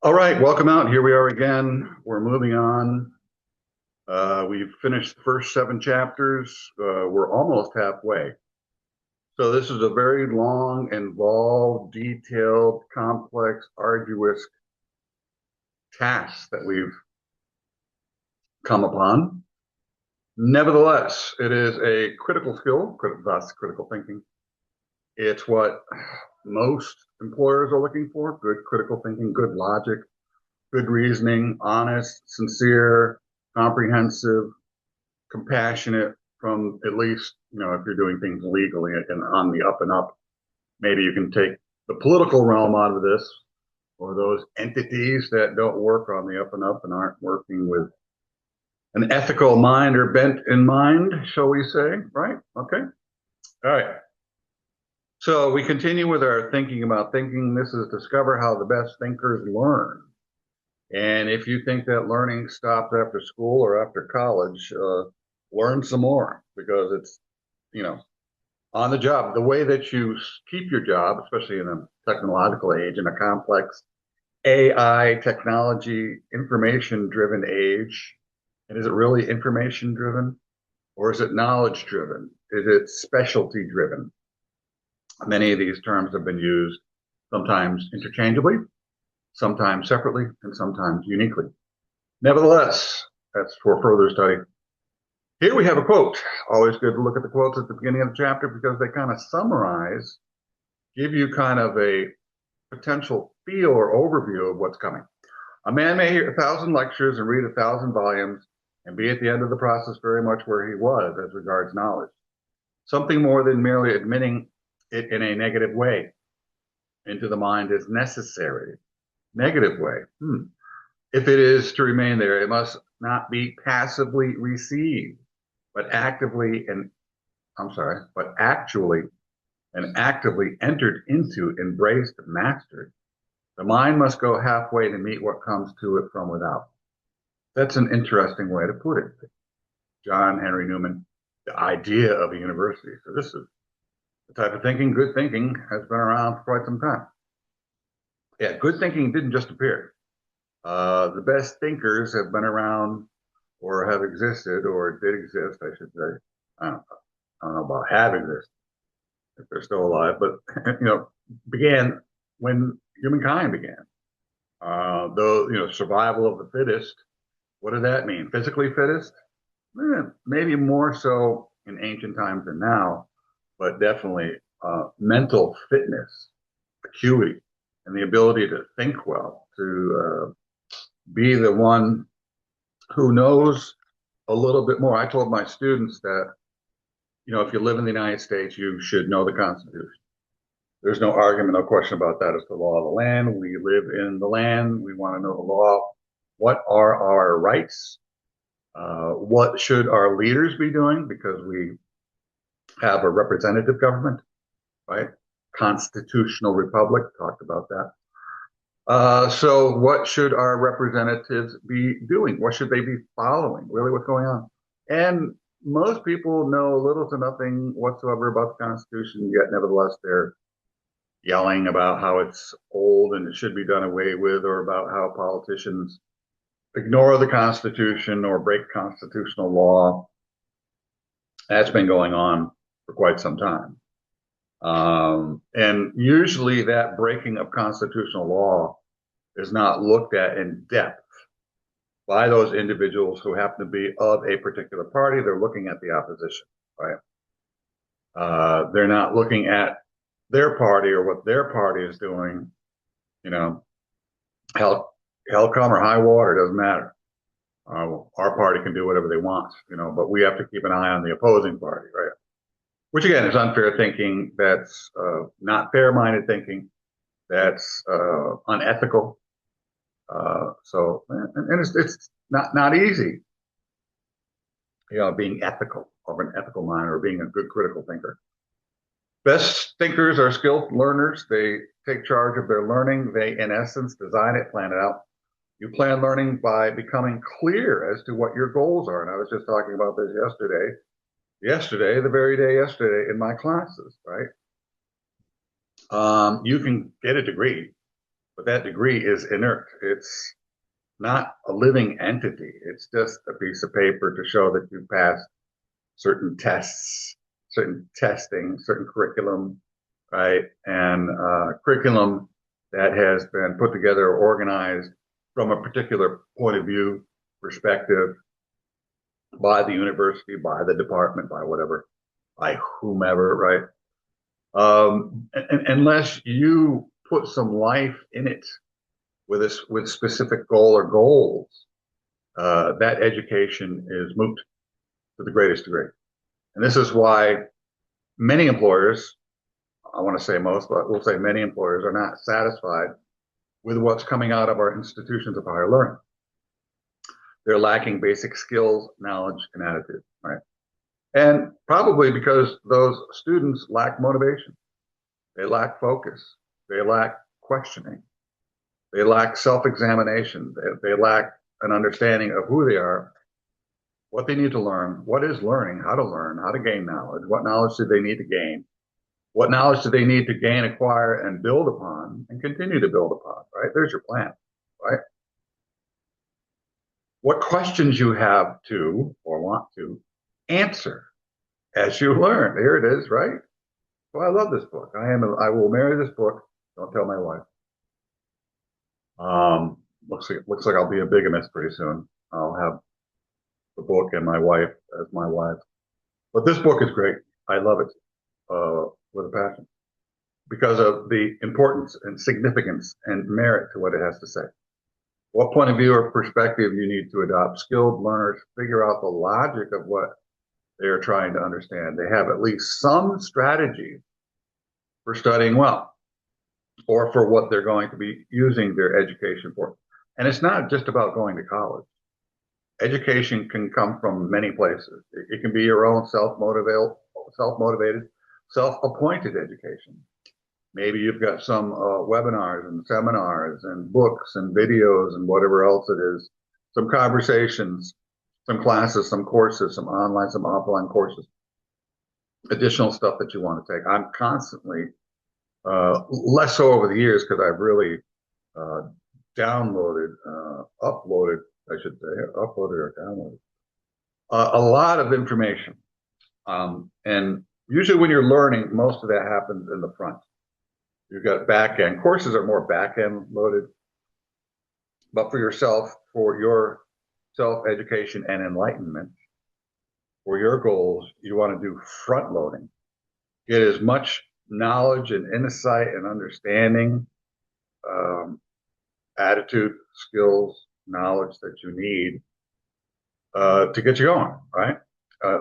All right, welcome out. Here we are again. We're moving on. We've finished the first seven chapters. We're almost halfway. So this is a very long, involved, detailed, complex, arduous task that we've come upon. Nevertheless, it is a critical skill, thus critical thinking. It's what most employers are looking for: good critical thinking, good logic, good reasoning, honest, sincere, comprehensive, compassionate from at least, if you're doing things legally and on the up and up, maybe you can take the political realm out of this, or those entities that don't work on the up and up and aren't working with an ethical mind or bent in mind, shall we say, right? Okay. All right. So we continue with our thinking about thinking. This is discover how the best thinkers learn. And if you think that learning stops after school or after college, learn some more because it's, you know, on the job. The way that you keep your job, especially in a technological age, in a complex AI technology, information driven age. And is it really information driven or is it knowledge driven? Is it specialty driven? Many of these terms have been used sometimes interchangeably, sometimes separately, and sometimes uniquely. Nevertheless, that's for further study. Here we have a quote. Always good to look at the quotes at the beginning of the chapter because they kind of summarize, give you kind of a potential feel or overview of what's coming. A man may hear 1,000 lectures and read 1,000 volumes and be at the end of the process very much where he was as regards knowledge. Something more than merely admitting it in a negative way into the mind is necessary. Negative way. If it is to remain there, it must not be passively received, but actively and but actually and actively entered into, embraced, mastered. The mind must go halfway to meet what comes to it from without. That's an interesting way to put it. John Henry Newman, the idea of a university. So this is the type of thinking, good thinking, has been around for quite some time. Yeah, good thinking didn't just appear. The best thinkers have been around or have existed or did exist, I should say. I don't, I don't know about have existed if they're still alive, but began when humankind began. Though survival of the fittest. What did that mean? Physically fittest? Maybe more so in ancient times than now, but definitely mental fitness, acuity, and the ability to think well, to be the one who knows a little bit more. I told my students that, if you live in the United States, you should know the Constitution. There's no argument, no question about that. It's the law of the land. We live in the land. We want to know the law. What are our rights? What should our leaders be doing? Because we have a representative government, right? Constitutional republic, talked about that. So what should our representatives be doing? What should they be following? Really, what's going on? And most people know little to nothing whatsoever about the Constitution, yet nevertheless they're yelling about how it's old and it should be done away with, or about how politicians ignore the Constitution or break constitutional law. That's been going on for quite some time. And usually that breaking of constitutional law is not looked at in depth by those individuals who happen to be of a particular party. They're looking at the opposition, right? They're not looking at their party or what their party is doing. Hell come or high water, doesn't matter. Our party can do whatever they want, but we have to keep an eye on the opposing party, right? Which again is unfair thinking. That's not fair-minded thinking. That's unethical. And it's not easy, being ethical of an ethical mind or being a good critical thinker. Best thinkers are skilled learners. They take charge of their learning. They, in essence, design it, plan it out. You plan learning by becoming clear as to what your goals are. And I was just talking about this the very day yesterday in my classes, right? You can get a degree but that degree is inert. It's not a living entity. It's just a piece of paper to show that you passed certain tests, certain testing, certain curriculum, right? And curriculum that has been put together or organized from a particular point of view, perspective, by the university, by the department, by whatever, by whomever, right? Unless you put some life in it with specific goal or goals, that education is moot to the greatest degree. And this is why many employers, I want to say most, but we'll say many employers are not satisfied with what's coming out of our institutions of higher learning. They're lacking basic skills, knowledge, and attitude, right? And probably because those students lack motivation. They lack focus. They lack questioning. They lack self-examination. They lack an understanding of who they are, what they need to learn, what is learning, how to gain knowledge, what knowledge do they need to gain, what knowledge do they need to gain, acquire, and build upon, and continue to build upon, right? There's your plan, right? What questions you have to, or want to, answer as you learn. Here it is, right? Well, I love this book. I will marry this book. Don't tell my wife. Looks like I'll be a bigamist pretty soon. I'll have the book and my wife as my wife. But this book is great. I love it with a passion because of the importance and significance and merit to what it has to say. What point of view or perspective you need to adopt. Skilled learners figure out the logic of what they are trying to understand. They have at least some strategy for studying well or for what they're going to be using their education for. And it's not just about going to college. Education can come from many places. It can be your own self-motivated, self-appointed education. Maybe you've got some webinars and seminars and books and videos and whatever else it is, some conversations, some classes, some courses, some online, some offline courses, additional stuff that you want to take. I'm constantly, less so over the years because I've really uploaded, I should say, uploaded or downloaded a lot of information. And usually when you're learning, most of that happens in the front. You've got back end. Courses are more back end loaded. But for yourself, for your self-education and enlightenment, for your goals, you want to do front loading. Get as much knowledge and insight and understanding, attitude, skills, knowledge that you need to get you going, right?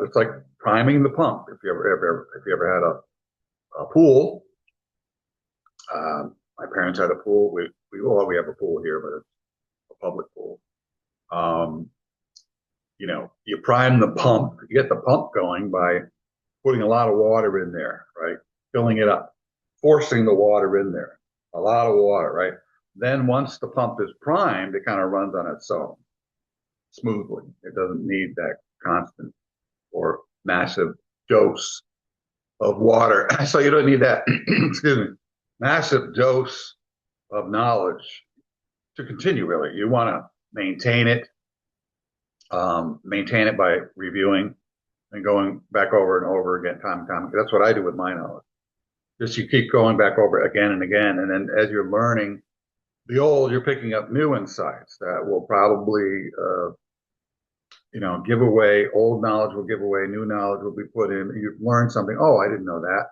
It's like priming the pump. If you ever had a pool, my parents had a pool. We have a pool here, but it's a public pool. You prime the pump. You get the pump going by putting a lot of water in there, right? Filling it up, forcing the water in there. A lot of water, right? Then once the pump is primed, it kind of runs on its own smoothly. It doesn't need that constant or massive dose of water. So you don't need that, excuse me, massive dose of knowledge to continue, really. You want to maintain it by reviewing and going back over and over again, time and time. That's what I do with my knowledge. Just you keep going back over again and again. And then as you're learning the old, you're picking up new insights that will probably, give away. Old knowledge will give away, new knowledge will be put in. You've learned something. Oh, I didn't know that.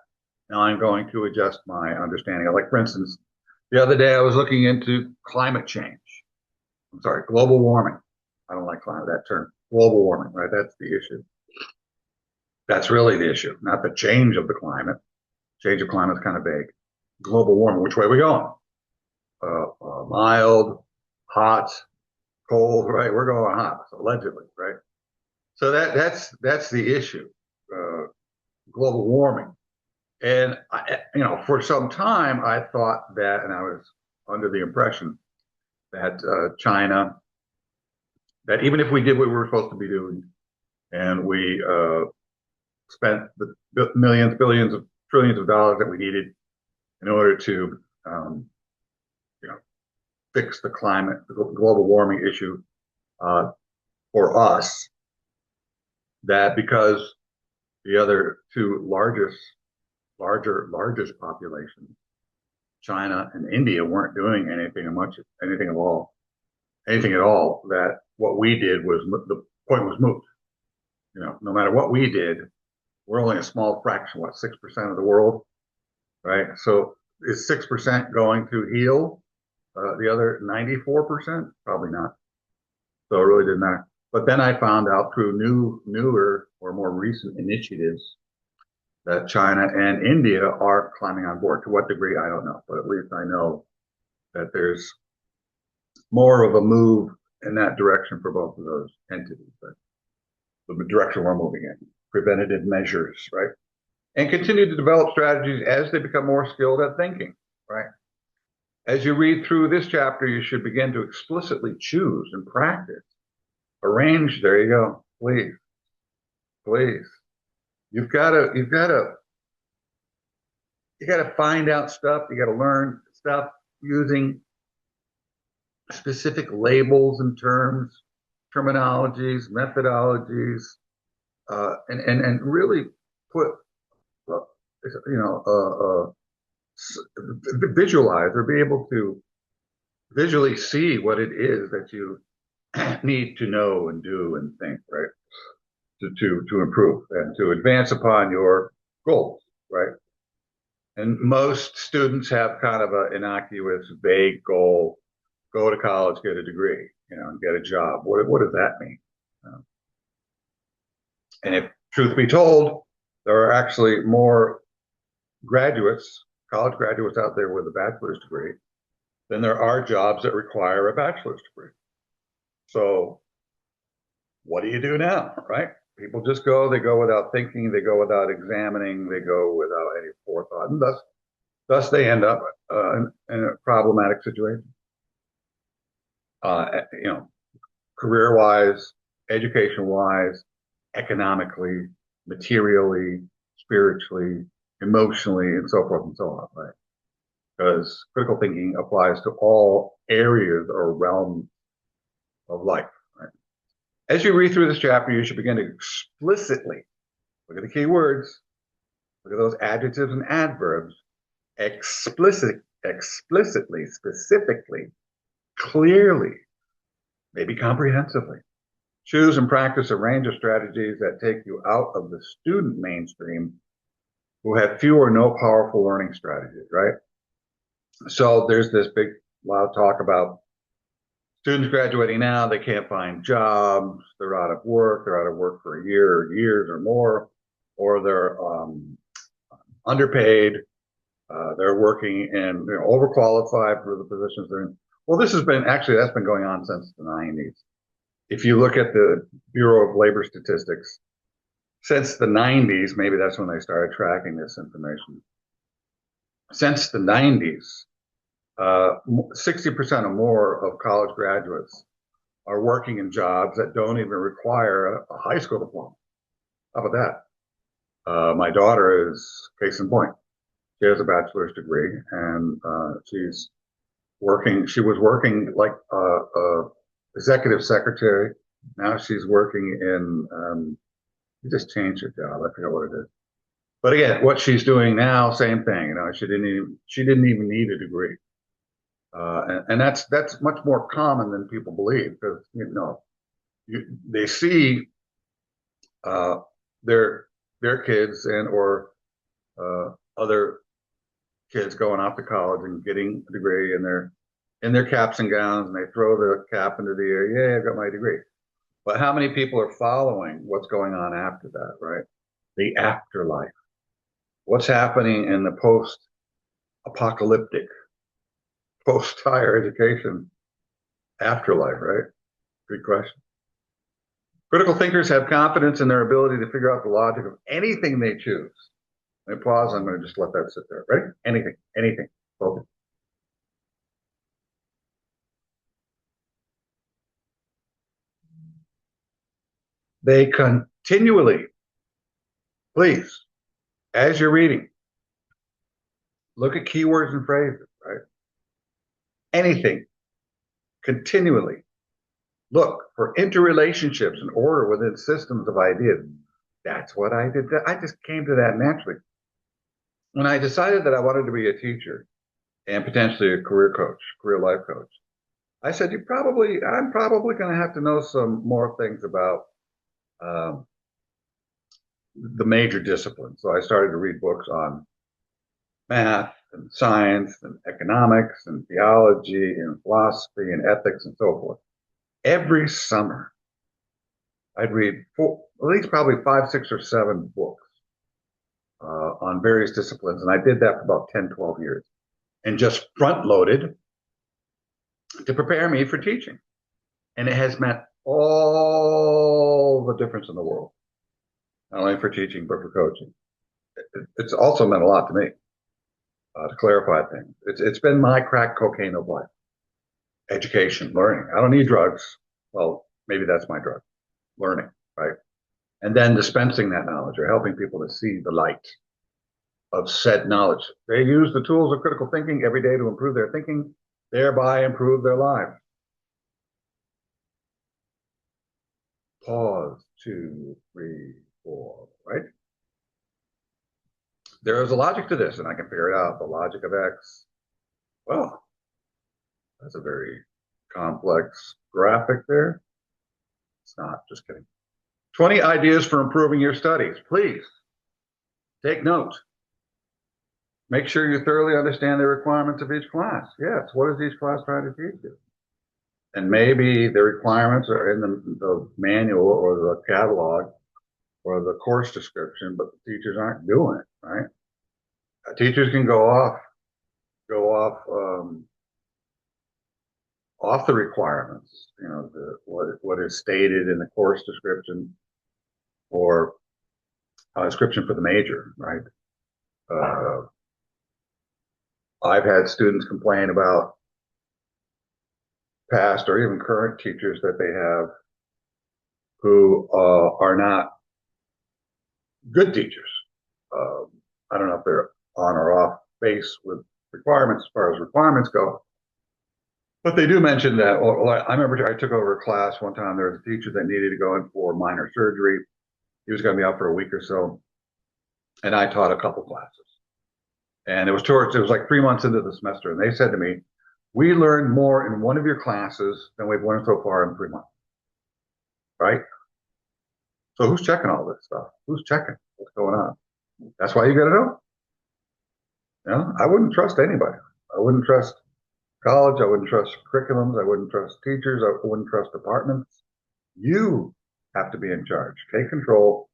Now I'm going to adjust my understanding. Like, for instance, the other day I was looking into climate change. I'm sorry, global warming. I don't like that term. Global warming, right? That's the issue. That's really the issue, not the change of the climate. Change of climate is kind of vague. Global warming, which way are we going? Mild, hot, cold, right? We're going hot, allegedly, right? So that's the issue, global warming. And for some time I thought that, and I was under the impression that China, that even if we did what we were supposed to be doing, and we spent the millions, billions, trillions of dollars that we needed in order to, fix the climate, the global warming issue for us. That because the other two largest populations, China and India, weren't doing anything at all. That what we did was the point was moot. No matter what we did, we're only a small fraction, 6% of the world, right? So is 6% going to heal the other 94%? Probably not. So it really didn't matter. But then I found out through newer or more recent initiatives that China and India are climbing on board. To what degree, I don't know, but at least I know that there's more of a move in that direction for both of those entities. But the direction we're moving in, preventative measures, right? And continue to develop strategies as they become more skilled at thinking, right? As you read through this chapter, you should begin to explicitly choose and practice. Arrange, there you go, please. You gotta find out stuff, you gotta learn stuff using specific labels and terminologies, methodologies, and really put, visualize or be able to visually see what it is that you need to know and do and think, right? To improve and to advance upon your goals, right? And most students have kind of an innocuous, vague goal: go to college, get a degree, and get a job. What does that mean? And if truth be told, there are actually more college graduates out there with a bachelor's degree than there are jobs that require a bachelor's degree. So what do you do now, right? People just they go without thinking, they go without examining, they go without any forethought, and thus they end up in a problematic situation. Career-wise, education-wise, economically, materially, spiritually, emotionally, and so forth and so on, right? Because critical thinking applies to all areas or realms of life, right? As you read through this chapter, you should begin to explicitly, look at the key words, look at those adjectives and adverbs, explicitly, specifically, clearly, maybe comprehensively, choose and practice a range of strategies that take you out of the student mainstream who have few or no powerful learning strategies, right? So there's this big, loud talk about students graduating now, they can't find jobs, they're out of work for a year or years or more, or they're underpaid, they're working and they're overqualified for the positions they're in. Well, that's been going on since the 90s. If you look at the Bureau of Labor Statistics, since the 90s, maybe that's when they started tracking this information. Since the 90s, 60% or more of college graduates are working in jobs that don't even require a high school diploma. How about that? My daughter is case in point. She has a bachelor's degree, and she's working. She was working like executive secretary. Now she's working in. She just changed her job. I forget what it is. But again, what she's doing now, same thing. She didn't even need a degree. And that's much more common than people believe, because they see their kids or other kids going off to college and getting a degree, and they're in their caps and gowns, and they throw the cap into the air. Yeah, I got my degree. But how many people are following what's going on after that, right? The afterlife. What's happening in the post-apocalyptic, post-higher education afterlife, right? Good question. Critical thinkers have confidence in their ability to figure out the logic of anything they choose. Let me pause. I'm going to just let that sit there. Ready? Anything. Focus. They continually, please, as you're reading, look at keywords and phrases, right? Anything continually look for interrelationships and order within systems of ideas. That's what I did. I just came to that naturally. When I decided that I wanted to be a teacher and potentially a career coach, career life coach, I said, I'm probably going to have to know some more things about um, the major disciplines. So I started to read books on math and science and economics and theology and philosophy and ethics and so forth. Every summer, I'd read at least probably 5, 6, or 7 books on various disciplines. And I did that for about 10, 12 years and just front loaded to prepare me for teaching. And it has meant all the difference in the world, not only for teaching, but for coaching. It's also meant a lot to me to clarify things. It's been my crack cocaine of life. Education, learning. I don't need drugs. Well, maybe that's my drug. Learning, right? And then dispensing that knowledge or helping people to see the light of said knowledge. They use the tools of critical thinking every day to improve their thinking, thereby improve their lives. Pause, 2, 3, 4, right? There is a logic to this, and I can figure it out. The logic of X. Well, that's a very complex graphic there. It's not, just kidding. 20 ideas for improving your studies. Please take note. Make sure you thoroughly understand the requirements of each class. Yes, what is each class trying to teach you? And maybe the requirements are in the manual or the catalog or the course description, but the teachers aren't doing it, right? Teachers can go off off the requirements, what is stated in the course description or description for the major, right? I've had students complain about past or even current teachers that they have who are not good teachers. I don't know if they're on or off base with requirements as far as requirements go, but they do mention that. Well, I remember I took over a class one time. There was a teacher that needed to go in for minor surgery. He was going to be out for a week or so, and I taught a couple classes. And it was like 3 months into the semester, and they said to me, "We learned more in one of your classes than we've learned so far in 3 months." Right? So who's checking all this stuff? Who's checking what's going on? That's why you got to know. I wouldn't trust anybody. I wouldn't trust college. I wouldn't trust curriculums. I wouldn't trust teachers. I wouldn't trust departments. You have to be in charge. Take control.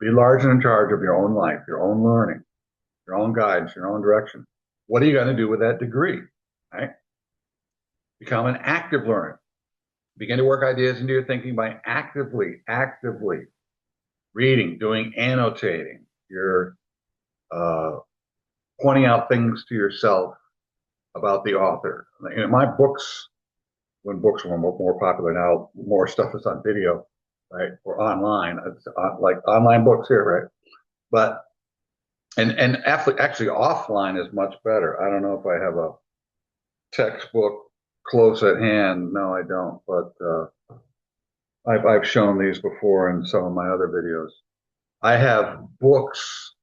Be large and in charge of your own life, your own learning, your own guidance, your own direction. What are you going to do with that degree? Right? Become an active learner. Begin to work ideas into your thinking by actively reading, doing annotating. You're pointing out things to yourself about the author. My books, when books were more popular, now more stuff is on video, right, or online. It's like online books here, right? But and actually offline is much better. I don't know if I have a textbook close at hand. No, I don't. But I've shown these before in some of my other videos. I have books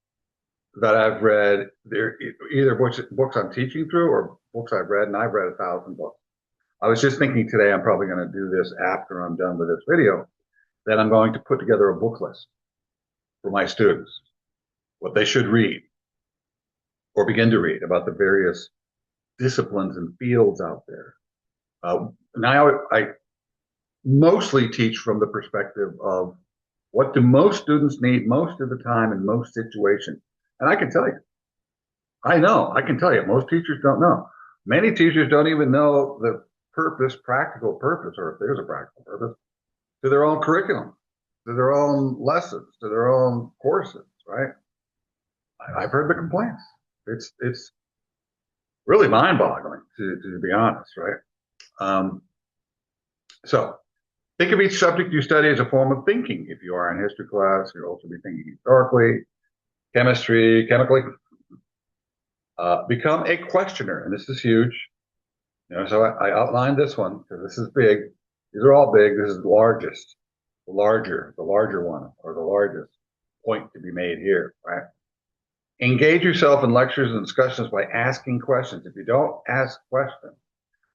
that I've read. They're either books I'm teaching through or books I've read, and I've read 1,000 books. I was just thinking today, I'm probably going to do this after I'm done with this video, that I'm going to put together a book list for my students, what they should read or begin to read about the various disciplines and fields out there. Now I mostly teach from the perspective of what do most students need most of the time in most situations. And I can tell you, I can tell you, most teachers don't know. Many teachers don't even know the practical purpose, or if there's a practical purpose, to their own curriculum, to their own lessons, to their own courses, right? I've heard the complaints. It's really mind-boggling, to be honest, right? So think of each subject you study as a form of thinking. If you are in history class, you'll also be thinking historically, chemistry, chemically. Become a questioner, and this is huge. So I outlined this one because this is big. These are all big. This is the largest, the larger one, or the largest point to be made here, right? Engage yourself in lectures and discussions by asking questions. If you don't ask questions,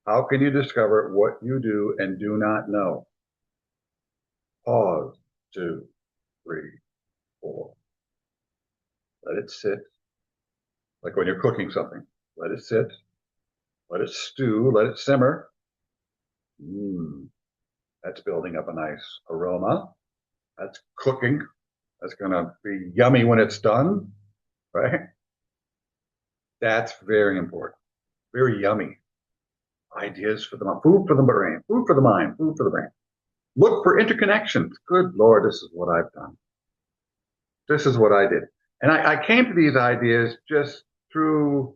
how can you discover what you do and do not know? Pause. 2, 3, 4. Let it sit. Like when you're cooking something, let it sit, let it stew, let it simmer. That's building up a nice aroma. That's cooking. That's going to be yummy when it's done, right? That's very important. Very yummy. Ideas for the mind, food for the brain, food for the mind, food for the brain. Look for interconnections. Good Lord, this is what I've done. This is what I did. And I came to these ideas just through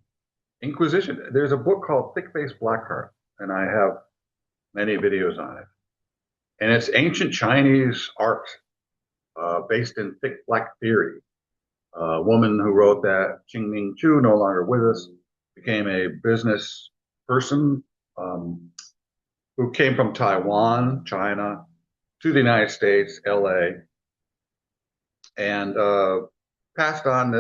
inquisition. There's a book called Thick-Faced Blackheart, and I have many videos on it. And it's ancient Chinese art based in thick black theory. A woman who wrote that, Qingming Chu, no longer with us, became a business person who came from Taiwan, China, to the United States, LA, and passed on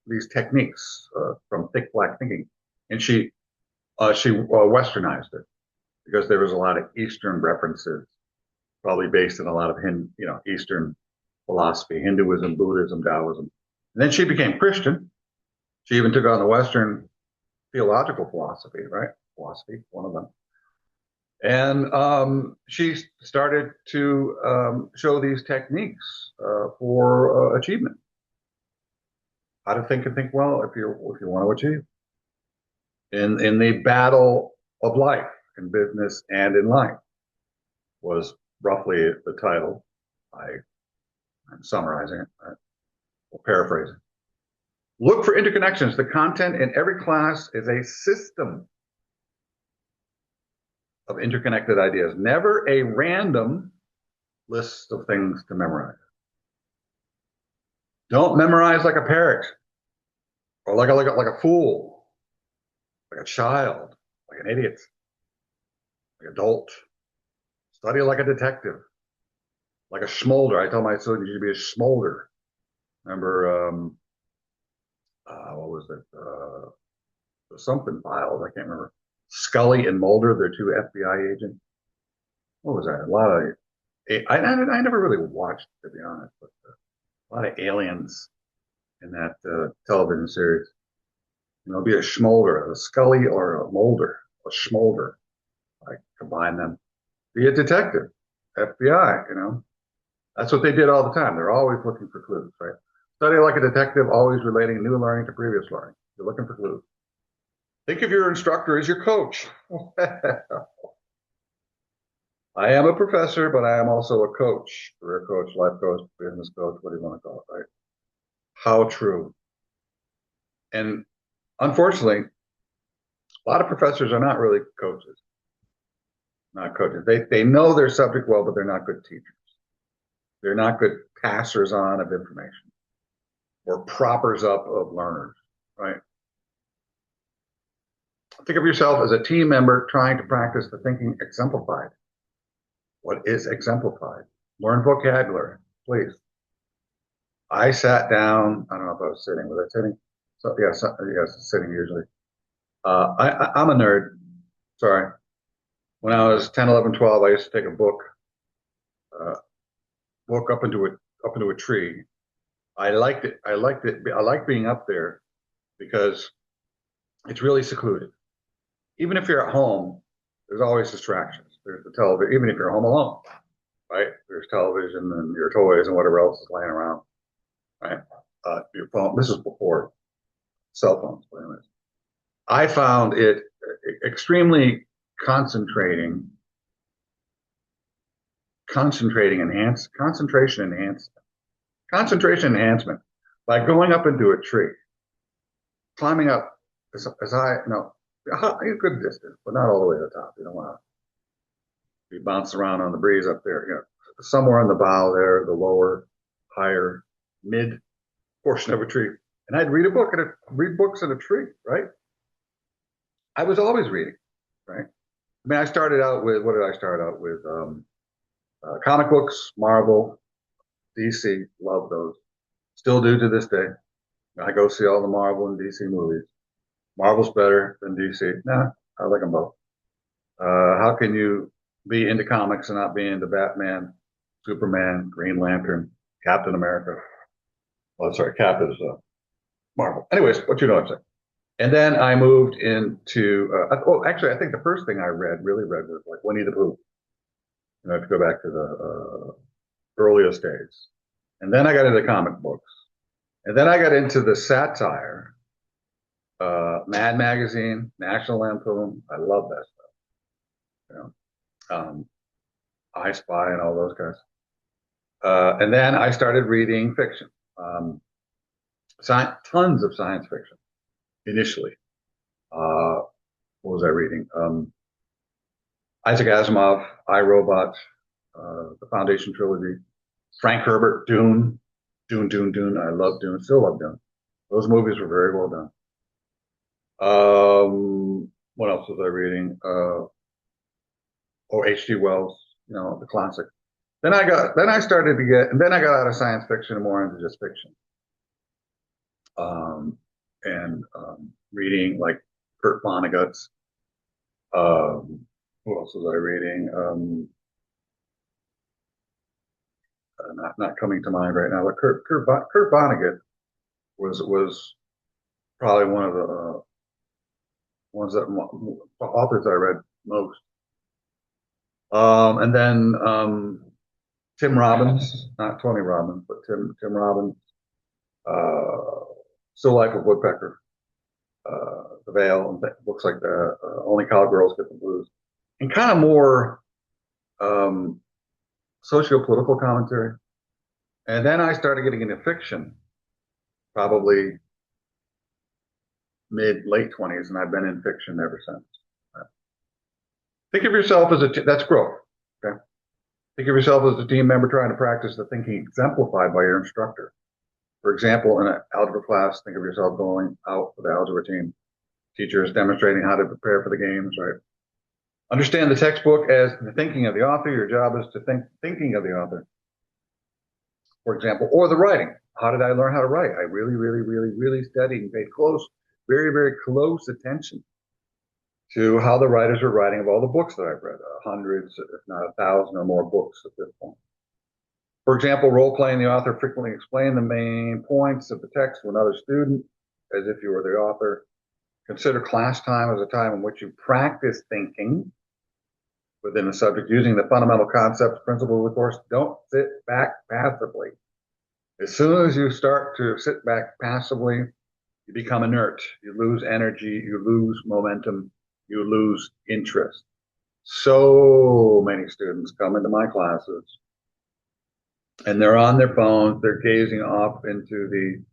these techniques from thick black thinking. And she westernized it because there was a lot of Eastern references, probably based in a lot of Eastern philosophy, Hinduism, Buddhism, Taoism. And then she became Christian. She even took on the Western theological philosophy, right? Philosophy, one of them. And she started to show these techniques for achievement. How to think and think well if you want to achieve in the battle of life, in business and in life, was roughly the title. I'm summarizing it, right? Or paraphrasing. Look for interconnections. The content in every class is a system of interconnected ideas, never a random list of things to memorize. Don't memorize like a parrot or like a fool, like a child, like an idiot, like an adult. Study like a detective, like a schmolder. I tell my students you should be a schmolder. Remember, what was it? Something files. I can't remember. Scully and Mulder, they're two FBI agents. What was that? A lot of I never really watched, to be honest, but a lot of aliens in that television series. Be a schmolder, a Scully or a Mulder, a schmolder. I combine them. Be a detective, FBI. That's what they did all the time. They're always looking for clues, right? Study like a detective, always relating new learning to previous learning. You're looking for clues. Think of your instructor as your coach. I am a professor, but I am also a coach, career coach, life coach, business coach, what do you want to call it, right? How true. And unfortunately, a lot of professors are not really coaches. Not coaches. They know their subject well, but they're not good teachers. They're not good passers on of information or proppers up of learners, right? Think of yourself as a team member trying to practice the thinking exemplified. What is exemplified? Learn vocabulary, please. I sat down. I don't know if I was sitting. Was I sitting? So yes, sitting usually. I'm a nerd. Sorry. When I was 10, 11, 12, I used to take a book, walk up into a tree. I liked it. I liked it. I like being up there because it's really secluded. Even if you're at home, there's always distractions. There's the television. Even if you're home alone, right? There's television and your toys and whatever else is laying around, right? Your phone. This is before cell phones. But anyways, I found it extremely concentrating, concentration enhancement by going up into a tree, climbing up as high, a good distance, but not all the way to the top. You don't want to be bouncing around on the breeze up there. Somewhere on the bough there, the lower, higher, mid portion of a tree. And I'd read books in a tree, right? I was always reading, right? I mean, I started out with, what did I start out with? Comic books, Marvel, DC, love those. Still do to this day. I go see all the Marvel and DC movies. Marvel's better than DC. Nah, I like them both. How can you be into comics and not be into Batman, Superman, Green Lantern, Captain America? Well, sorry, Cap is Marvel. Anyways, what you know what I'm saying. And then I moved into, well, actually, I think the first thing I really read was like Winnie the Pooh. You know, if you go back to the earliest days. And then I got into comic books. And then I got into the satire, Mad Magazine, National Lampoon. I love that stuff. You know, I Spy and all those guys. And then I started reading fiction, tons of science fiction initially. What was I reading? Isaac Asimov, I, Robot, the Foundation trilogy, Frank Herbert, Dune. I love Dune, still love Dune. Those movies were very well done. What else was I reading? H.G. Wells, you know, the classic. Then I started to get, and then I got out of science fiction and more into just fiction. And reading like Kurt Vonnegut's. Who else was I reading? Not coming to mind right now, but Kurt Vonnegut was probably one of the ones that authors I read most. And then Tim Robbins, not Tony Robbins, but Tim Robbins, Still Life of Woodpecker, The Veil, and books like that. Only Cowgirls Get the Blues, and kind of more socio-political commentary. And then I started getting into fiction, probably late 20s, and I've been in fiction ever since. Think of yourself as that's growth. Okay. Think of yourself as a team member trying to practice the thinking exemplified by your instructor. For example, in an algebra class, think of yourself going out for the algebra team. Teacher is demonstrating how to prepare for the games, right? Understand the textbook as the thinking of the author. Your job is to thinking of the author. For example, or the writing. How did I learn how to write? I really studied and paid very close attention to how the writers are writing of all the books that I've read, hundreds, if not 1,000 or more books at this point. For example, role-playing, the author frequently explain the main points of the text to another student as if you were the author. Consider class time as a time in which you practice thinking within the subject using the fundamental concepts, principles of the course. Don't sit back passively. As soon as you start to sit back passively, you become inert. You lose energy, you lose momentum, you lose interest. So many students come into my classes and they're on their phones, they're gazing off into the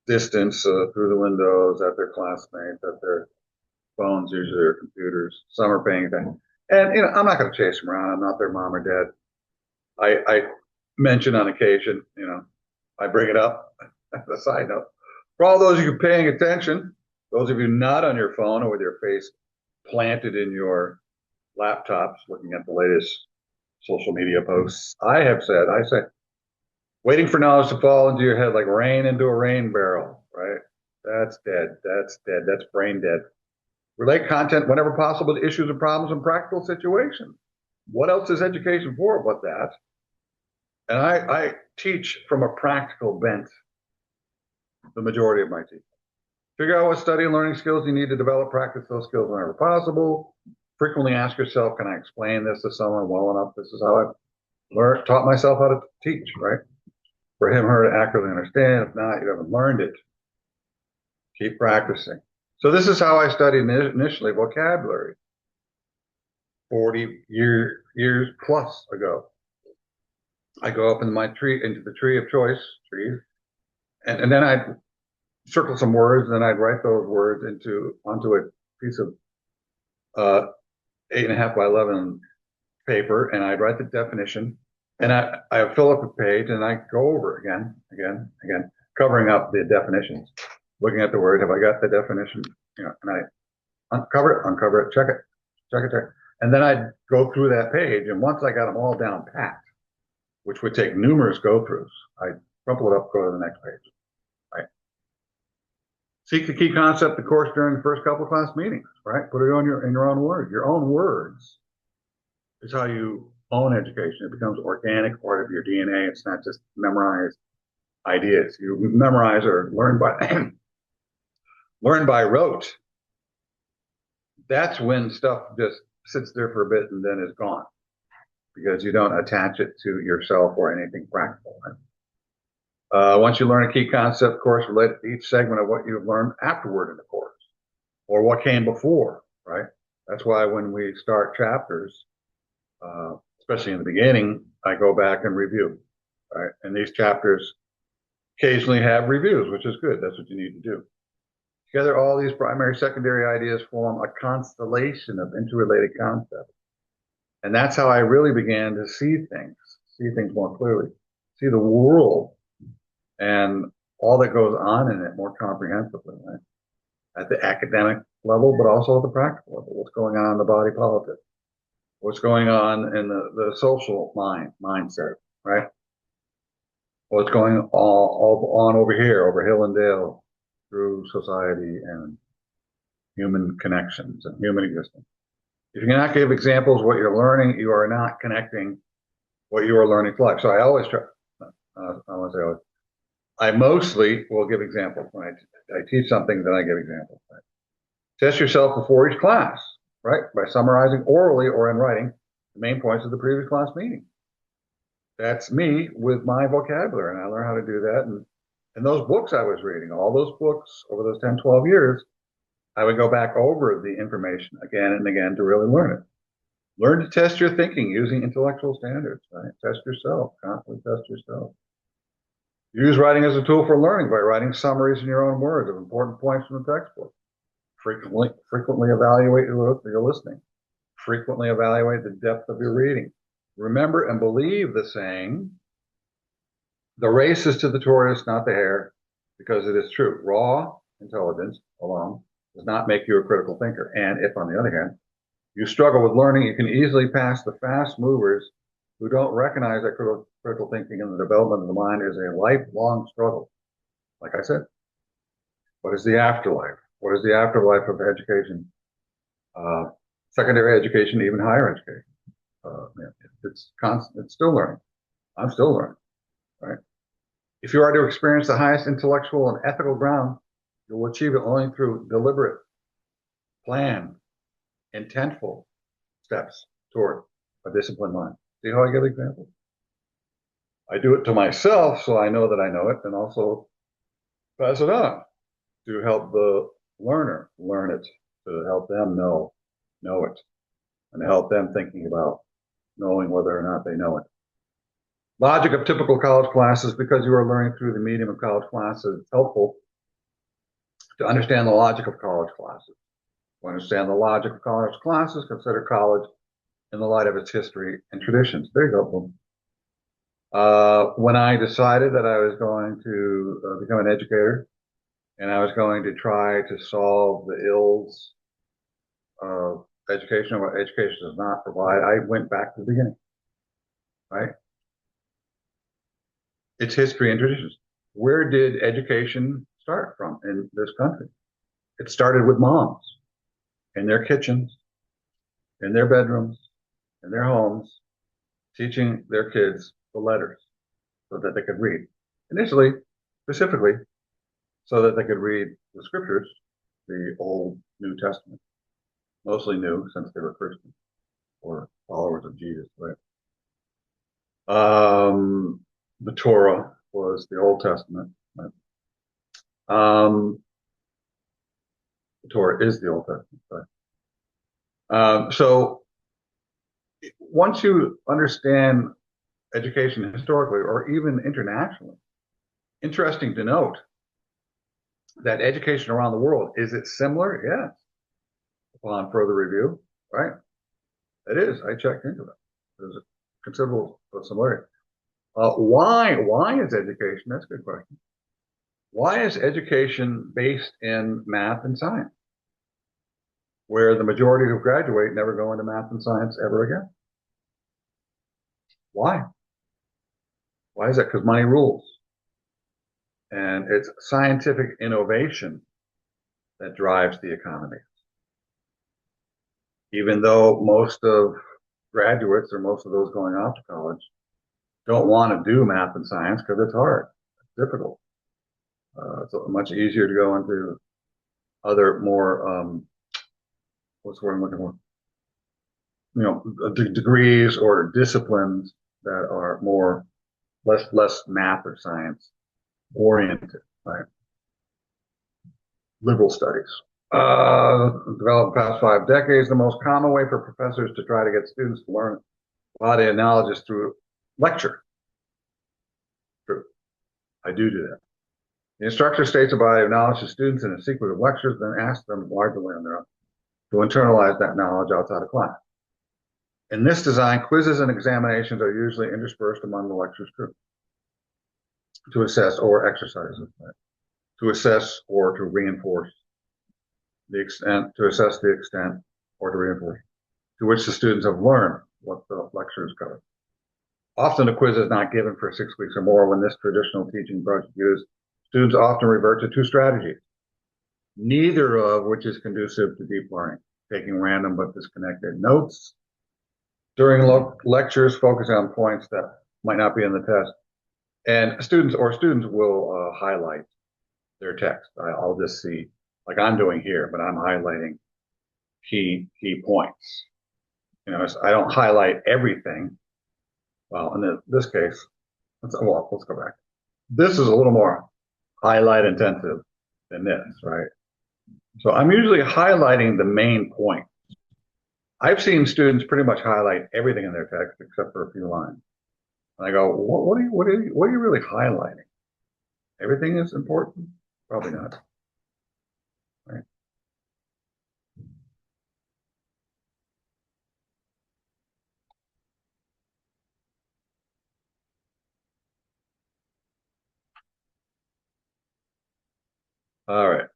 distance through the windows at their classmates, at their phones, usually their computers. Some are paying attention. And, you know, I'm not going to chase them around. I'm not their mom or dad. I mention on occasion, you know, I bring it up as a side note. For all those of you paying attention, those of you not on your phone or with your face planted in your laptops looking at the latest social media posts, I say, waiting for knowledge to fall into your head like rain into a rain barrel, right? That's dead. That's dead. That's brain dead. Relate content whenever possible to issues and problems in practical situations. What else is education for but that? And I teach from a practical bent the majority of my teaching. Figure out what study and learning skills you need to develop, practice those skills whenever possible. Frequently ask yourself, can I explain this to someone well enough? This is how I've taught myself how to teach, right? For him or her to accurately understand. If not, you haven't learned it. Keep practicing. So this is how I studied initially vocabulary 40 years plus ago. I go up into the tree of choice trees, and then I'd circle some words, and then I'd write those words onto a piece of 8.5 by 11 paper, and I'd write the definition, and I fill up a page, and I go over again, covering up the definitions, looking at the word. Have I got the definition? and I uncover it, check it. And then I'd go through that page. And once I got them all down pat, which would take numerous go-throughs, I'd crumple it up, go to the next page. Right? Seek the key concept of the course during the first couple of class meetings, right? Put it in your own words. Your own words is how you own education. It becomes organic part of your DNA. It's not just memorized ideas. You memorize or learn by learn by rote. That's when stuff just sits there for a bit and then is gone because you don't attach it to yourself or anything practical. Once you learn a key concept, of course, relate to each segment of what you've learned afterward in the course or what came before, right? That's why when we start chapters, especially in the beginning, I go back and review, right? And these chapters occasionally have reviews, which is good. That's what you need to do. Together, all these primary, secondary ideas form a constellation of interrelated concepts. And that's how I really began to see things more clearly, see the world and all that goes on in it more comprehensively, right? At the academic level, but also at the practical level. What's going on in the body politic? What's going on in the social mindset, right? What's going all on over here, over hill and dale, through society and human connections and human existence. If you cannot give examples of what you're learning, you are not connecting what you are learning to life. So I always try, I want to say always, I mostly will give examples. When I teach something, then I give examples. Right? Test yourself before each class, right? By summarizing orally or in writing the main points of the previous class meeting. That's me with my vocabulary, and I learned how to do that. And those books I was reading, all those books over those 10, 12 years, I would go back over the information again and again to really learn it. Learn to test your thinking using intellectual standards, right? Test yourself, constantly test yourself. Use writing as a tool for learning by writing summaries in your own words of important points from the textbook. Frequently evaluate your listening. Frequently evaluate the depth of your reading. Remember and believe the saying, the race is to the tortoise, not the hare, because it is true. Raw intelligence alone does not make you a critical thinker. And if, on the other hand, you struggle with learning, you can easily pass the fast movers who don't recognize that critical thinking and the development of the mind is a lifelong struggle. Like I said, what is the afterlife? What is the afterlife of education? Secondary education, even higher education. It's constant. It's still learning. I'm still learning, right? If you are to experience the highest intellectual and ethical ground, you will achieve it only through deliberate, planned, intentful steps toward a disciplined mind. See how I give examples? I do it to myself so I know that I know it, and also pass it on to help the learner learn it, to help them know it, and help them thinking about knowing whether or not they know it. Logic of typical college classes, because you are learning through the medium of college classes, it's helpful to understand the logic of college classes. To understand the logic of college classes, consider college in the light of its history and traditions. There you go. Boom. When I decided that I was going to become an educator and I was going to try to solve the ills of education and what education does not provide, I went back to the beginning, right? Its history and traditions. Where did education start from in this country? It started with moms in their kitchens, in their bedrooms, in their homes, teaching their kids the letters so that they could read. Initially, specifically, so that they could read the scriptures, the Old New Testament, mostly new since they were Christians or followers of Jesus, right? The Torah was the Old Testament. Right? The Torah is the Old Testament. Right? So once you understand education historically or even internationally, interesting to note that education around the world, is it similar? Yes. Upon further review, right? It is. I checked into it. There's a considerable similarity. Why is education? That's a good question. Why is education based in math and science? where the majority who graduate never go into math and science ever again. Why? Why is that? Because money rules. And it's scientific innovation that drives the economy. Even though most of graduates or most of those going off to college don't want to do math and science because it's hard, it's difficult. It's much easier to go into other more, what's the word I'm looking for? Degrees or disciplines that are less math or science oriented, right? Liberal studies. Developed the past 5 decades, the most common way for professors to try to get students to learn a body of knowledge is through lecture. True. I do that. The instructor states a body of knowledge to students in a sequence of lectures, then asks them largely on their own to internalize that knowledge outside of class. In this design, quizzes and examinations are usually interspersed among the lectures too, to assess or exercises, right? To assess or to reinforce the extent, to assess the extent or to reinforce to which the students have learned what the lectures cover. Often a quiz is not given for 6 weeks or more. When this traditional teaching approach is used, students often revert to 2 strategies, neither of which is conducive to deep learning: taking random but disconnected notes during lectures, focusing on points that might not be in the test, and students will highlight their text. I'll just see, like I'm doing here, but I'm highlighting key points. I don't highlight everything. Well, in this case, let's go back. This is a little more highlight intensive than this, right? So I'm usually highlighting the main point. I've seen students pretty much highlight everything in their text except for a few lines. And I go, what are you really highlighting? Everything is important? Probably not. Right? All right.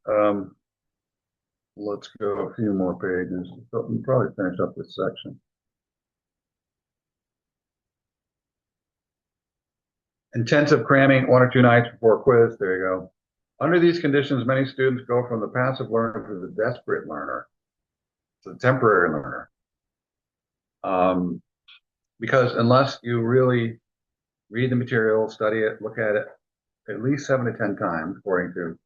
Let's go a few more pages. We'll probably finish up this section. Intensive cramming 1 or 2 nights before a quiz. There you go. Under these conditions, many students go from the passive learner to the desperate learner, to the temporary learner. Because unless you really read the material, study it, look at it at least 7 to 10 times, according to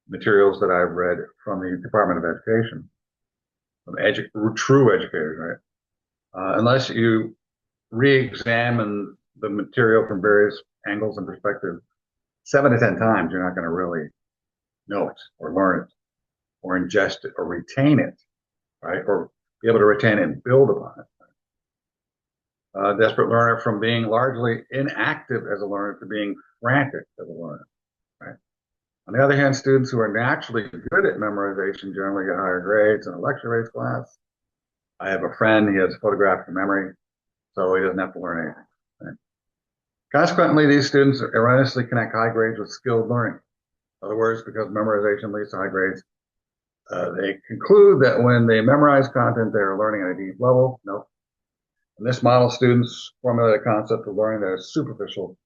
materials that I've read from the Department of Education, from true educators, right? Unless you re-examine the material from various angles and perspectives 7 to 10 times, you're not going to really know it or learn it or ingest it or retain it, right? Or be able to retain it and build upon it. Desperate learner, from being largely inactive as a learner to being frantic as a learner, right? On the other hand, students who are naturally good at memorization generally get higher grades in a lecture rates class. I have a friend, he has photographic memory, so he doesn't have to learn anything. Right? Consequently, these students erroneously connect high grades with skilled learning. In other words, because memorization leads to high grades, they conclude that when they memorize content, they are learning at a deep level. Nope. In this model, students formulate a concept of learning that is superficial,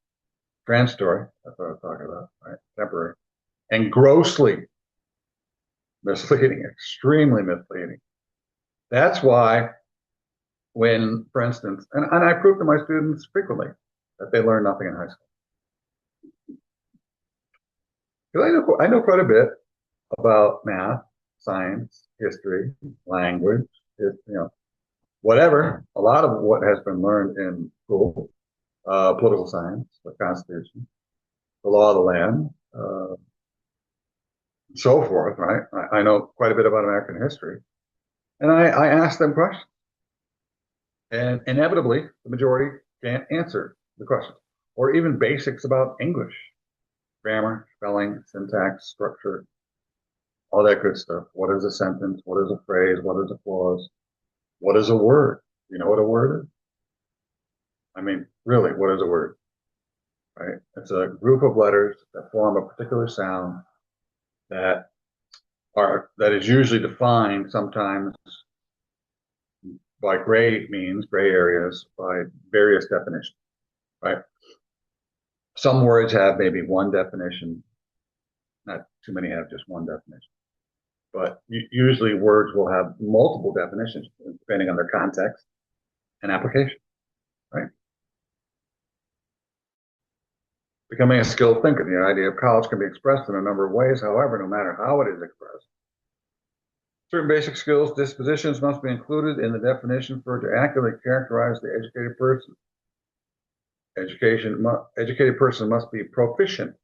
transitory, that's what I was talking about, right? Temporary, and grossly misleading, extremely misleading. That's why when, for instance, and I prove to my students frequently that they learn nothing in high school. Because I know quite a bit about math, science, history, language, whatever. A lot of what has been learned in school, political science, the Constitution, the law of the land, so forth, right? I know quite a bit about American history. And I ask them questions. And inevitably, the majority can't answer the questions. Or even basics about English, grammar, spelling, syntax, structure, all that good stuff. What is a sentence? What is a phrase? What is a clause? What is a word? You know what a word is? I mean, really, what is a word? Right? It's a group of letters that form a particular sound that that is usually defined sometimes by gray areas, by various definitions, right? Some words have maybe one definition. Not too many have just one definition. But usually words will have multiple definitions depending on their context and application, right? Becoming a skilled thinker. The idea of college can be expressed in a number of ways. However, no matter how it is expressed, certain basic skills, dispositions must be included in the definition for it to accurately characterize the educated person. Educated person must be proficient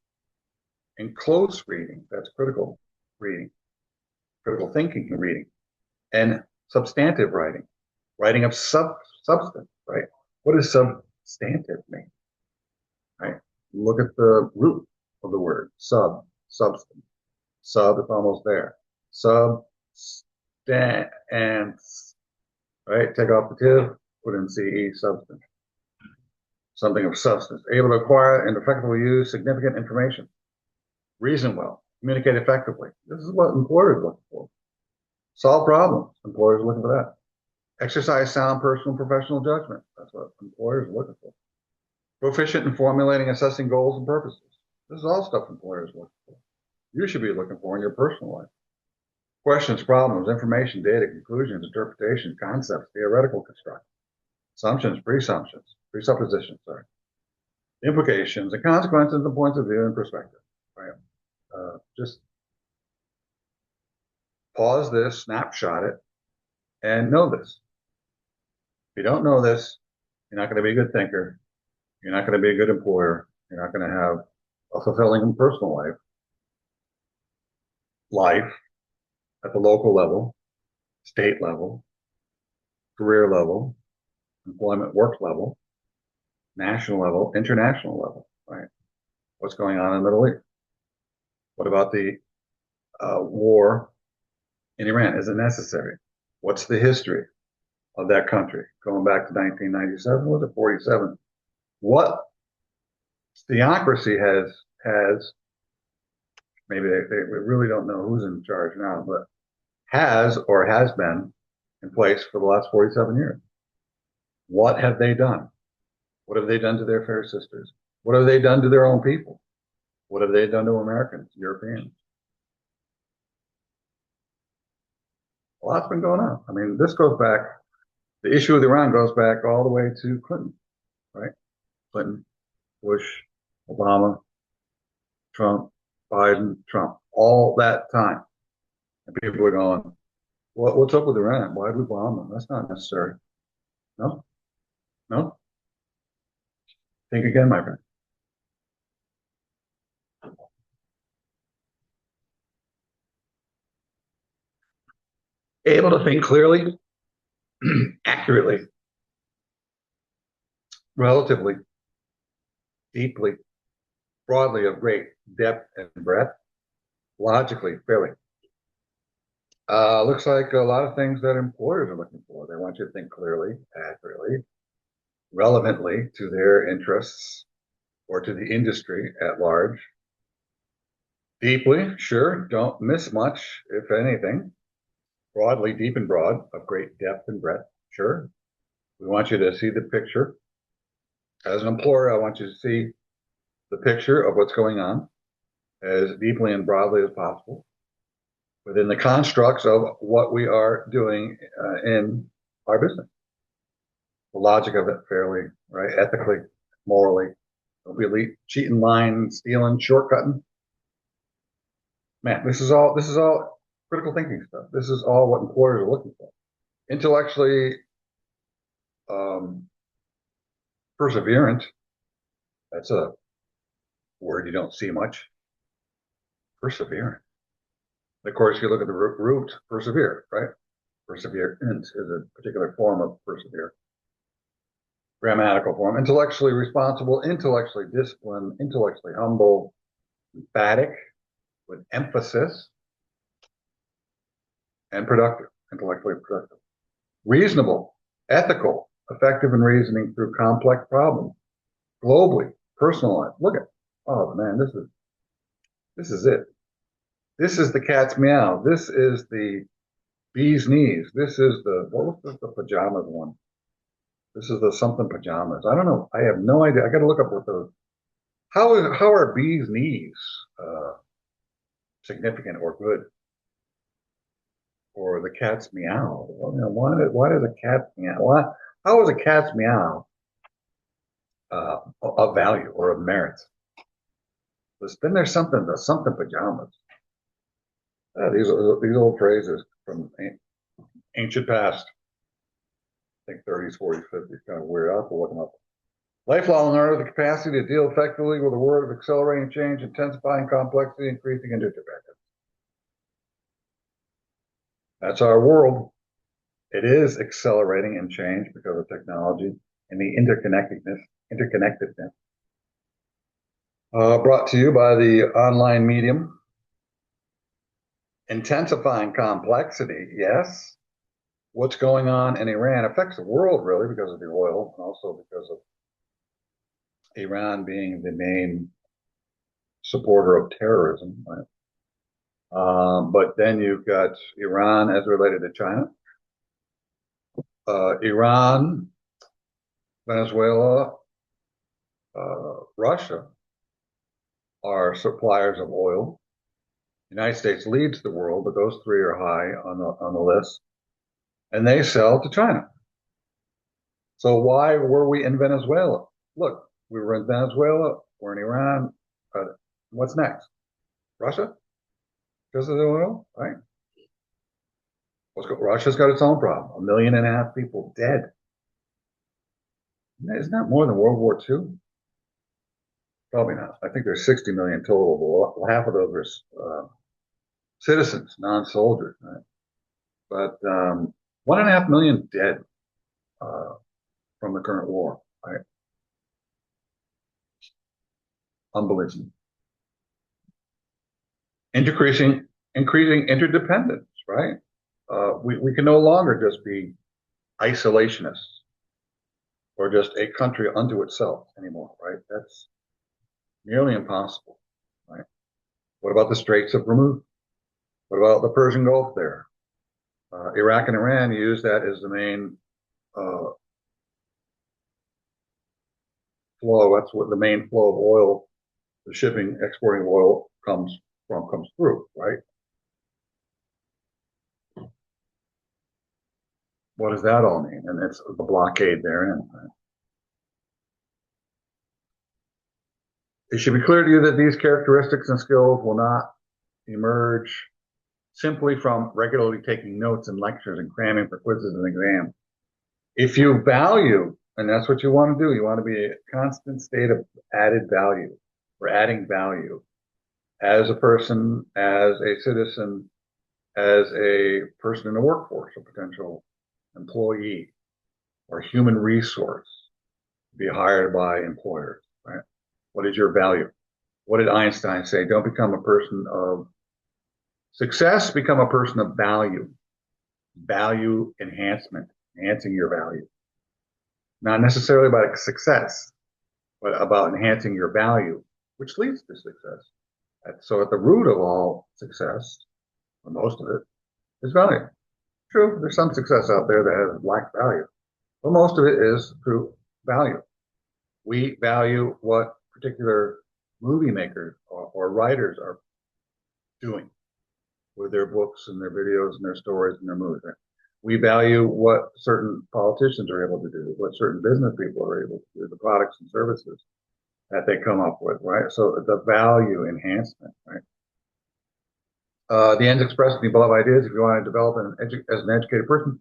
in close reading. That's critical reading, critical thinking and reading, and substantive writing, writing of substance, right? What does substantive mean, right? Look at the root of the word, substance. Sub, it's almost there. Substance, right? Take off the tiv, put in CE, substance. Something of substance. Able to acquire and effectively use significant information. Reason well. Communicate effectively. This is what employers look for. Solve problems. Employers are looking for that. Exercise sound personal and professional judgment. That's what employers are looking for. Proficient in formulating, assessing goals and purposes. This is all stuff employers are looking for. You should be looking for in your personal life. Questions, problems, information, data, conclusions, interpretations, concepts, theoretical construction, assumptions, presuppositions, implications, and consequences, and points of view and perspective. Right? Just pause this, snapshot it, and know this. If you don't know this, you're not going to be a good thinker. You're not going to be a good employer. You're not going to have a fulfilling personal life at the local level, state level, career level, employment work level, national level, international level, right? What's going on in the Middle East? What about the war in Iran? Is it necessary? What's the history of that country going back to 1997? Was it 47? What theocracy has maybe they really don't know who's in charge now, but has or has been in place for the last 47 years. What have they done? What have they done to their fair sisters? What have they done to their own people? What have they done to Americans, Europeans? A lot's been going on. I mean, this goes back, the issue with Iran goes back all the way to Clinton, right? Clinton, Bush, Obama, Trump, Biden, Trump, all that time. And people are going, what's up with Iran? Why did we bomb them? That's not necessary. No, no. Think again, my friend. Able to think clearly, accurately, relatively, deeply, broadly, of great depth and breadth, logically, fairly. Looks like a lot of things that employers are looking for. They want you to think clearly, accurately, relevantly to their interests or to the industry at large. Deeply, sure, don't miss much, if anything. Broadly, deep and broad, of great depth and breadth, sure. We want you to see the picture. As an employer, I want you to see the picture of what's going on as deeply and broadly as possible within the constructs of what we are doing in our business. The logic of it fairly, right? Ethically, morally. Don't be cheating, lying, stealing, shortcutting. Man, this is all critical thinking stuff. This is all what employers are looking for. Intellectually perseverant. That's a word you don't see much. Perseverant. Of course, you look at the root, persevere, right? Perseverant is a particular form of persevere. Grammatical form. Intellectually responsible, intellectually disciplined, intellectually humble, emphatic, with emphasis, and productive, intellectually productive. Reasonable, ethical, effective in reasoning through complex problems. Globally, personalized. Look at, oh man, this is it. This is the cat's meow. This is the bee's knees. This is the, what was the pajamas one? This is the something pajamas. I don't know. I have no idea. I got to look up what those. How are bees knees significant or good? Or the cat's meow? Well, you know, why does a cat meow? How is a cat's meow of value or of merit? Then there's something pajamas. These old phrases from ancient past. I think 30s, 40s, 50s, kind of weird. I'll have to look them up. Lifelong learner, the capacity to deal effectively with a world of accelerating change, intensifying complexity, increasing interdependence. That's our world. It is accelerating in change because of technology and the interconnectedness. Brought to you by the online medium. Intensifying complexity, yes. What's going on in Iran affects the world really because of the oil and also because of Iran being the main supporter of terrorism. Right? But then you've got Iran as related to China, Iran, Venezuela, Russia are suppliers of oil. The United States leads the world, but those three are high on the list, and they sell to China. So why were we in Venezuela? Look, we were in Venezuela, we're in Iran. What's next? Russia? Because of the oil, right? Russia's got its own problem. 1.5 million people dead. Isn't that more than World War II? Probably not. I think there's 60 million total. But half of those are citizens, non-soldiers, right? But 1.5 million dead from the current war, right? Unbelievable. Increasing interdependence, right? We can no longer just be isolationists or just a country unto itself anymore, right? That's nearly impossible, right? What about the Straits of Hormuz? What about the Persian Gulf there? Iraq and Iran use that as the main flow. That's what the main flow of oil, the shipping, exporting oil comes through, right? What does that all mean? And it's the blockade therein. Right? It should be clear to you that these characteristics and skills will not emerge simply from regularly taking notes and lectures and cramming for quizzes and exams. If you value, and that's what you want to do, you want to be a constant state of added value or adding value as a person, as a citizen, as a person in the workforce, a potential employee or human resource to be hired by employers, right? What is your value? What did Einstein say? Don't become a person of success, become a person of value. Value enhancement, enhancing your value. Not necessarily about success, but about enhancing your value, which leads to success. So at the root of all success, or most of it, is value. True, there's some success out there that has lack value, but most of it is through value. We value what particular movie makers or writers are doing with their books and their videos and their stories and their movies. Right? We value what certain politicians are able to do, what certain business people are able to do, the products and services that they come up with, right? So the value enhancement, right? The ends expressed in the above ideas, if you want to develop as an educated person,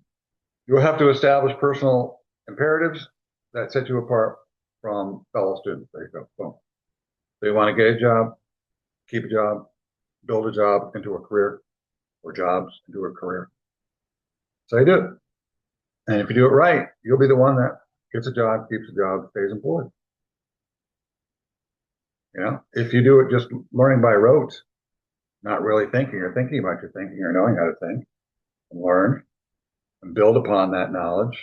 you will have to establish personal imperatives that set you apart from fellow students. There you go. Boom. So you want to get a job, keep a job, build a job into a career, or jobs into a career. So you do it. And if you do it right, you'll be the one that gets a job, keeps a job, stays employed. You know, if you do it just learning by rote, not really thinking or thinking about your thinking or knowing how to think and learn and build upon that knowledge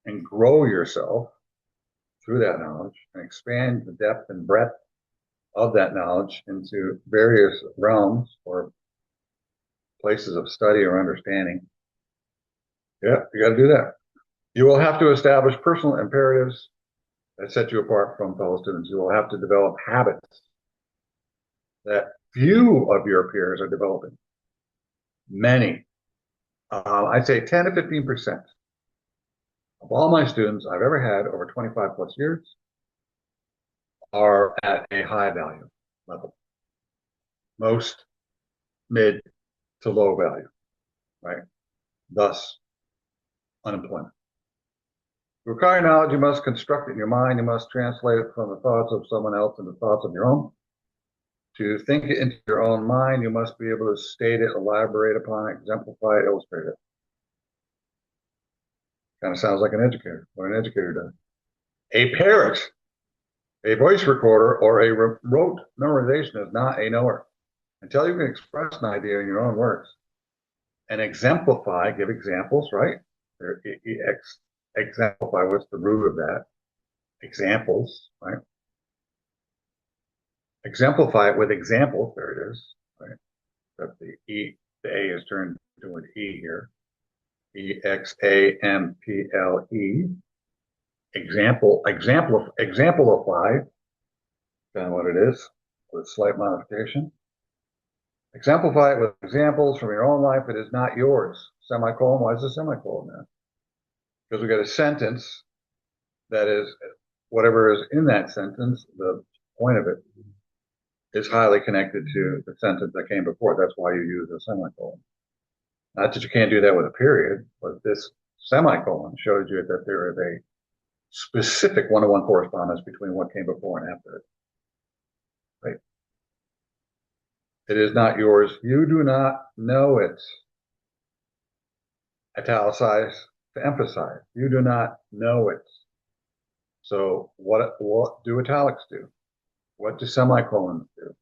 and grow yourself through that knowledge and expand the depth and breadth of that knowledge into various realms or places of study or understanding. Yeah, you got to do that. You will have to establish personal imperatives that set you apart from fellow students. You will have to develop habits that few of your peers are developing. Many, I'd say 10 to 15% of all my students I've ever had over 25 plus years are at a high value level. Most mid to low value, right? Thus, unemployment. To acquire knowledge, you must construct it in your mind. You must translate it from the thoughts of someone else into thoughts of your own. To think it into your own mind, you must be able to state it, elaborate upon it, exemplify it, illustrate it. Kind of sounds like an educator, what an educator does. A parrot, a voice recorder, or a rote memorization is not a knower. Until you can express an idea in your own words and exemplify, give examples, right? Exemplify, what's the root of that? Examples, right? Exemplify it with examples, there it is, right? But the A is turned into an E here. EXAMPLE. Exemplify, kind of what it is, with slight modification. Exemplify it with examples from your own life. It is not yours. Semicolon. Why is a semicolon there? Because we got a sentence that is, whatever is in that sentence, the point of it is highly connected to the sentence that came before. That's why you use a semicolon. Not that you can't do that with a period, but this semicolon shows you that there is a specific one-to-one correspondence between what came before and after it. Right? It is not yours. You do not know it. Italicize to emphasize. You do not know it. So what do italics do? What do semicolons do?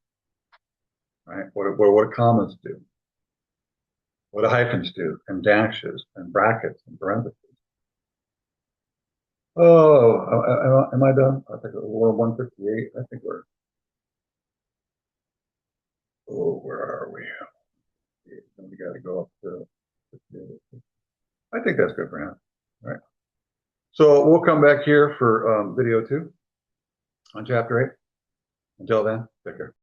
Right? What do commas do? What do hyphens do? And dashes and brackets and parentheses. Oh, am I done? I think we're 158. I think we're. Oh, where are we? We got to go up to. I think that's good for now. All right. So we'll come back here for video 2 on chapter 8. Until then, take care.